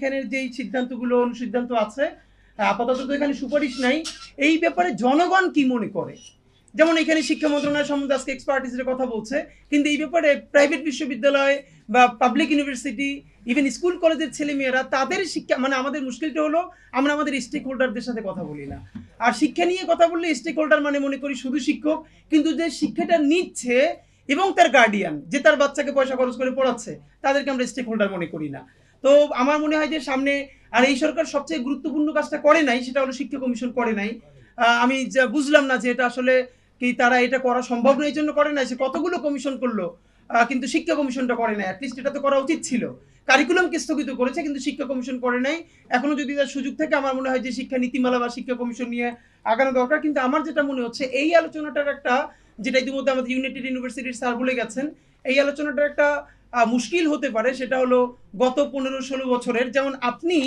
এখানের যেই সিদ্ধান্তগুলো অনুসিদ্ধান্ত আছে আপাতত তো এখানে সুপারিশ নাই। এই ব্যাপারে জনগণ কি মনে করে, যেমন এখানে শিক্ষা মন্ত্রণালয় সম্বন্ধে আজকে এক্সপার্টিসের কথা বলছে, কিন্তু এই ব্যাপারে প্রাইভেট বিশ্ববিদ্যালয় বা পাবলিক ইউনিভার্সিটি ইভেন স্কুল কলেজের ছেলেমেয়েরা তাদের শিক্ষা মানে আমাদের মুশকিলটা হলো আমরা আমাদের স্টেক হোল্ডারদের সাথে কথা বলি না। আর শিক্ষা নিয়ে কথা বললে স্টেক হোল্ডার মানে মনে করি শুধু শিক্ষক, কিন্তু যে শিক্ষাটা নিচ্ছে এবং তার গার্ডিয়ান যে তার বাচ্চাকে পয়সা খরচ করে পড়াচ্ছে তাদেরকে আমরা স্টেক হোল্ডার মনে করি না। তো আমার মনে হয় যে সামনে আর এই সরকার সবচেয়ে গুরুত্বপূর্ণ কাজটা করে নাই, সেটা হলো শিক্ষা কমিশন করে নাই। আমি যা বুঝলাম না যে এটা আসলে কি তারা এটা করা সম্ভব না এই জন্য করে নাই, সে কতগুলো কমিশন করলো কিন্তু শিক্ষা কমিশনটা করে নাই। অ্যাটলিস্ট এটা তো করা উচিত ছিল। কারিকুলামকে স্থগিত করেছে কিন্তু শিক্ষা কমিশন করে নাই। এখনো যদি তার সুযোগ থাকে আমার মনে হয় যে শিক্ষা নীতিমালা বা শিক্ষা কমিশন নিয়ে আগানো দরকার। কিন্তু আমার যেটা মনে হচ্ছে এই আলোচনাটার একটা, যেটা ইতিমধ্যে আমাদের ইউনাইটেড ইউনিভার্সিটির স্যার বলে গেছেন, এই আলোচনাটার একটা মুশকিল হতে পারে। সেটা হলো গত 15-16 বছরের, যেমন আপনি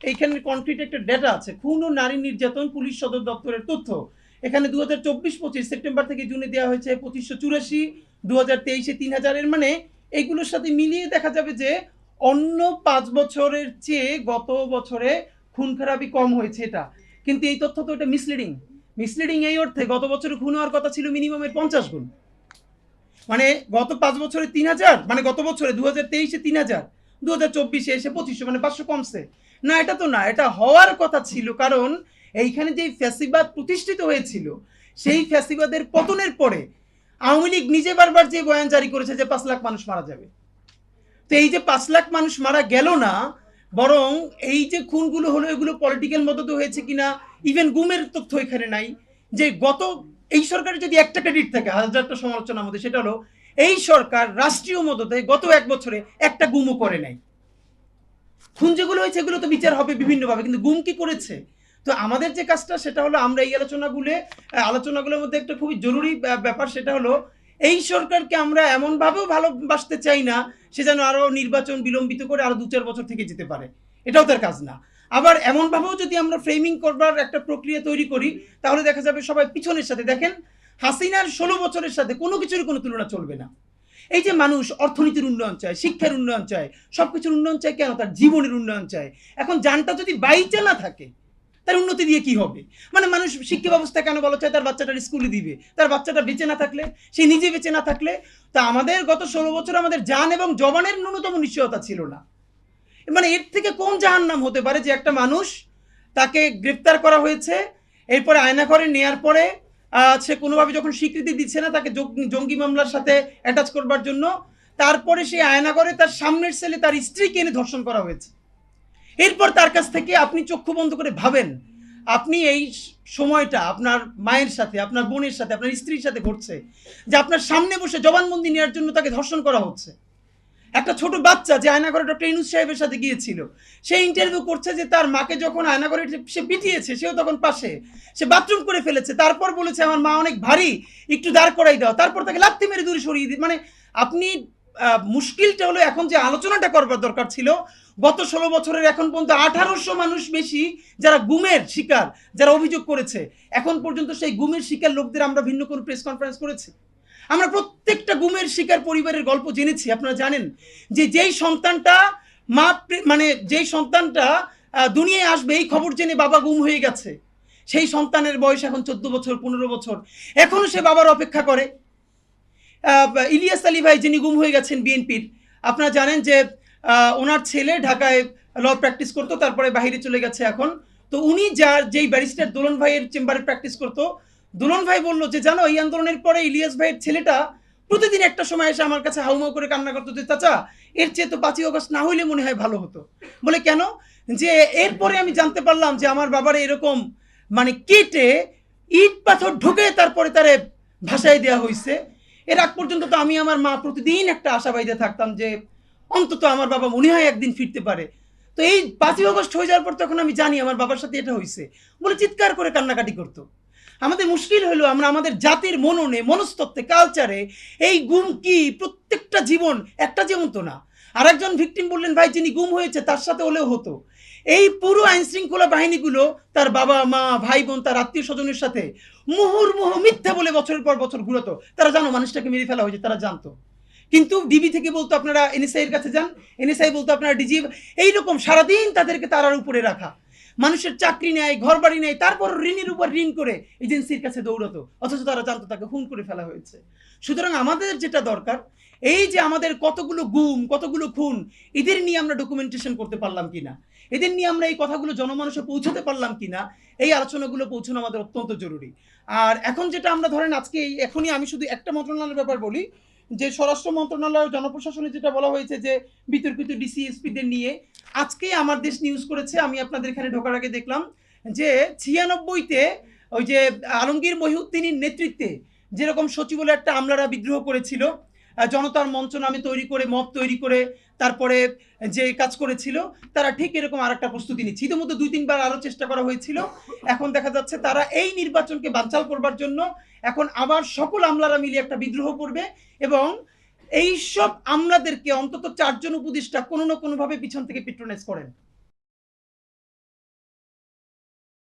এইখানে কনক্রিট একটা ডেটা আছে খুন ও নারী নির্যাতন পুলিশ সদর দপ্তরের তথ্য। এখানে 2024-25 সেপ্টেম্বর থেকে জুনে দেওয়া হয়েছে 2584, 2023-এ 3000। মানে এইগুলোর সাথে মিলিয়ে দেখা যাবে যে অন্য 5 বছরের চেয়ে গত বছরে খুন খারাপি কম হয়েছে। এটা কিন্তু এই তথ্য তো এটা মিসলিডিং এই অর্থে গত বছরে খুন হওয়ার কথা ছিল মিনিমামের 50 গুণ। মানে গত 5 বছরে 3000, মানে গত বছরে 2023-এ 3000, 2024-এ এসে 2500, মানে 500 কমছে না। এটা তো না, এটা হওয়ার কথা ছিল। কারণ এইখানে যে ফ্যাসিবাদ প্রতিষ্ঠিত হয়েছিল সেই ফ্যাসিবাদের পতনের পরে আওয়ামী লীগ নিজে বারবার যে বয়ান জারি করেছে যে 5 লাখ মানুষ মারা যাবে। তো এই যে 5 লাখ মানুষ মারা গেল না, বরং এই যে খুনগুলো হলো এগুলো পলিটিক্যাল মদতে হয়েছে কিনা, ইভেন গুমের তথ্য এখানে নাই। যে গত এই সরকারের যদি একটা ক্রেডিট থাকে হাজারটা সমালোচনার মধ্যে, সেটা হলো এই সরকার রাষ্ট্রীয় মদতে গত 1 বছরে একটা গুমও করে নাই। খুন যেগুলো হয়েছে এগুলো তো বিচার হবে বিভিন্নভাবে, কিন্তু গুম কি করেছে? তো আমাদের যে কাজটা সেটা হলো আমরা এই আলোচনাগুলোর মধ্যে একটা খুবই জরুরি ব্যাপার, সেটা হলো এই সরকারকে আমরা এমনভাবেও ভালোবাসতে চাই না সে যেন আরও নির্বাচন বিলম্বিত করে আরও 2-4 বছর থেকে যেতে পারে, এটাও তার কাজ না। আবার এমনভাবেও যদি আমরা ফ্রেমিং করবার একটা প্রক্রিয়া তৈরি করি তাহলে দেখা যাবে সবাই পিছনের সাথে, দেখেন হাসিনার 16 বছরের সাথে কোনো কিছুর কোনো তুলনা চলবে না। এই যে মানুষ অর্থনীতির উন্নয়ন চায়, শিক্ষার উন্নয়ন চায়, সবকিছুর উন্নয়ন চায়, কেন? তার জীবনের উন্নয়ন চায়। এখন জানটা যদি বাইচে না থাকে তার উন্নতি দিয়ে কি হবে? মানে মানুষ শিক্ষা ব্যবস্থা কেন বলা চায় তার বাচ্চাটার স্কুলে দিবে, তার বাচ্চাটা বেঁচে না থাকলে, সে নিজে বেঁচে না থাকলে। তা আমাদের গত 16 বছর আমাদের জান এবং জবানের ন্যূনতম নিশ্চয়তা ছিল না। মানে এর থেকে কোন জাহান্নাম হতে পারে যে একটা মানুষ, তাকে গ্রেপ্তার করা হয়েছে, এরপরে আয়নাঘরে নেয়ার পরে সে কোনোভাবে যখন স্বীকৃতি দিচ্ছে না তাকে জঙ্গি মামলার সাথে অ্যাটাচ করবার জন্য, তারপরে সেই আয়নাঘরে তার সামনের ছেলে তার স্ত্রীকে এনে ধর্ষণ করা হয়েছে। এরপর তার কাছ থেকে আপনি চক্ষু বন্ধ করে ভাবেন আপনি এই সময়টা আপনার মায়ের সাথে, আপনার বোনের সাথে, আপনার স্ত্রীর সাথে ঘটছে, যে আপনার সামনে বসে জবানবন্দি নেওয়ার জন্য তাকে ধর্ষণ করা হচ্ছে। একটা ছোট বাচ্চা যে আয়নাঘরে ডক্টর ইউনূস সাহেবের সাথে গিয়েছিল, সে ইন্টারভিউ করছে যে তার মাকে যখন আয়নাঘরে সে পিটিয়েছে সেও তখন পাশে, সে বাথরুম করে ফেলেছে, তারপর বলেছে আমার মা অনেক ভারী, একটু দাঁড় করাই দাও, তারপর তাকে লাথি মেরে দূরে সরিয়ে দিই। মানে আপনি মুশকিলটা হলো এখন যে আলোচনাটা করবার দরকার ছিল, গত 16 বছরের এখন পর্যন্ত 1800 মানুষ বেশি যারা গুমের শিকার, যারা অভিযোগ করেছে, এখন পর্যন্ত সেই গুমের শিকার লোকদের আমরা ভিন্ন কোনো প্রেস কনফারেন্স করেছি? আমরা প্রত্যেকটা গুমের শিকার পরিবারের গল্প জেনেছি। আপনারা জানেন যে যেই সন্তানটা মানে যেই সন্তানটা দুনিয়ায় আসবে এই খবর জেনে বাবা গুম হয়ে গেছে, সেই সন্তানের বয়স এখন 14 বছর 15 বছর, এখনো সে বাবার অপেক্ষা করে। ইলিয়াস আলী ভাই যিনি গুম হয়ে গেছেন বিএনপির, আপনারা জানেন যে ওনার ছেলে ঢাকায় ল প্র্যাকটিস করতো, তারপরে বাইরে চলে গেছে এখন। তো উনি যেই ব্যারিস্টার দোলন ভাইয়ের চেম্বারে প্র্যাকটিস করতো, দোলন ভাই বললো যে জানো এই আন্দোলনের পরে ইলিয়াস ভাইয়ের ছেলেটা প্রতিদিন একটা সময় এসে আমার কাছে হাউমাউ করে কান্না করতো যে চাচা এর চেয়ে তো 5ই আগস্ট না হইলে মনে হয় ভালো হতো। বলে কেন? যে এরপরে আমি জানতে পারলাম যে আমার বাবার এরকম মানে কেটে ইট পাথর ঢুকে তারপরে তারে ভাসায় দেওয়া হয়েছে। এর আগ পর্যন্ত তো আমি আমার মা প্রতিদিন একটা আশাবাদীতে থাকতাম যে অন্তত আমার বাবা মনে হয় একদিন ফিরতে পারে। তো এই 5ই আগস্ট হয়ে যাওয়ার পর তখন আমি জানি আমার বাবার সাথে এটা হয়েছে বলে চিৎকার করে কান্নাকাটি করতো। আমাদের মুশকিল হলো আমরা আমাদের জাতির মননে, মনস্তত্ত্বে, কালচারে এই গুম কি প্রত্যেকটা জীবন একটা জীবন তো না। আর একজন ভিকটিম বললেন ভাই যিনি গুম হয়েছে তার সাথে হলেও হতো। এই পুরো আইন শৃঙ্খলা বাহিনীগুলো তার বাবা মা ভাই বোন তার আত্মীয় স্বজনের সাথে মুহুর্মুহু মিথ্যা বলে বছরের পর বছর ঘুরতো। তারা জানো মানুষটাকে মেরে ফেলা হয়েছে, তারা জানতো, কিন্তু ডিবি থেকে বলতো আপনারা এনএসআই এর কাছে যান, এনএসআই বলতো আপনারা ডিজি, এইরকম সারাদিন তাদেরকে তারার উপরে রাখা, মানুষের চাকরি নেয়, ঘর বাড়ি নেয়, তারপর ঋণের উপর ঋণ করে এজেন্সির কাছে দৌড়াতো, অথচ তারা জানতো তাকে খুন করে ফেলা হয়েছে। সুতরাং আমাদের যেটা দরকার, এই যে আমাদের কতগুলো গুম, কতগুলো খুন, এদের নিয়ে আমরা ডকুমেন্টেশন করতে পারলাম কিনা, এদের নিয়ে আমরা এই কথাগুলো জনমানুষে পৌঁছতে পারলাম কিনা, এই আলোচনাগুলো পৌঁছানো আমাদের অত্যন্ত জরুরি। আর এখন যেটা আমরা ধরেন আজকে এখনই আমি শুধু একটা মন্ত্রণালয়ের ব্যাপার বলি, যে স্বরাষ্ট্র মন্ত্রণালয় জনপ্রশাসনে যেটা বলা হয়েছে যে বিতর্কিত ডিসিএসপিদের নিয়ে, আজকে আমার দেশ নিউজ করেছে, আমি আপনাদের এখানে ঢোকার আগে দেখলাম যে 96-তে ওই যে আলমগীর মহিউদ্দিনের নেতৃত্বে যেরকম সচিবালয়ে একটা আমলারা বিদ্রোহ করেছিল, জনতার মঞ্চ নামে তৈরি করে, মব তৈরি করে তারপরে যে কাজ করেছিল, তারা ঠিক এরকম আর একটা প্রস্তুতি নিচ্ছে। ইতিমধ্যে 2-3 বার আরও চেষ্টা করা হয়েছিল, এখন দেখা যাচ্ছে তারা এই নির্বাচনকে বানচাল করবার জন্য এখন আবার সকল আমলারা মিলে একটা বিদ্রোহ করবে, এবং এইসব আমলাদেরকে অন্তত 4 জন উপদেষ্টা কোনো না কোনোভাবে পিছন থেকে পেট্রোনাইজ করেন।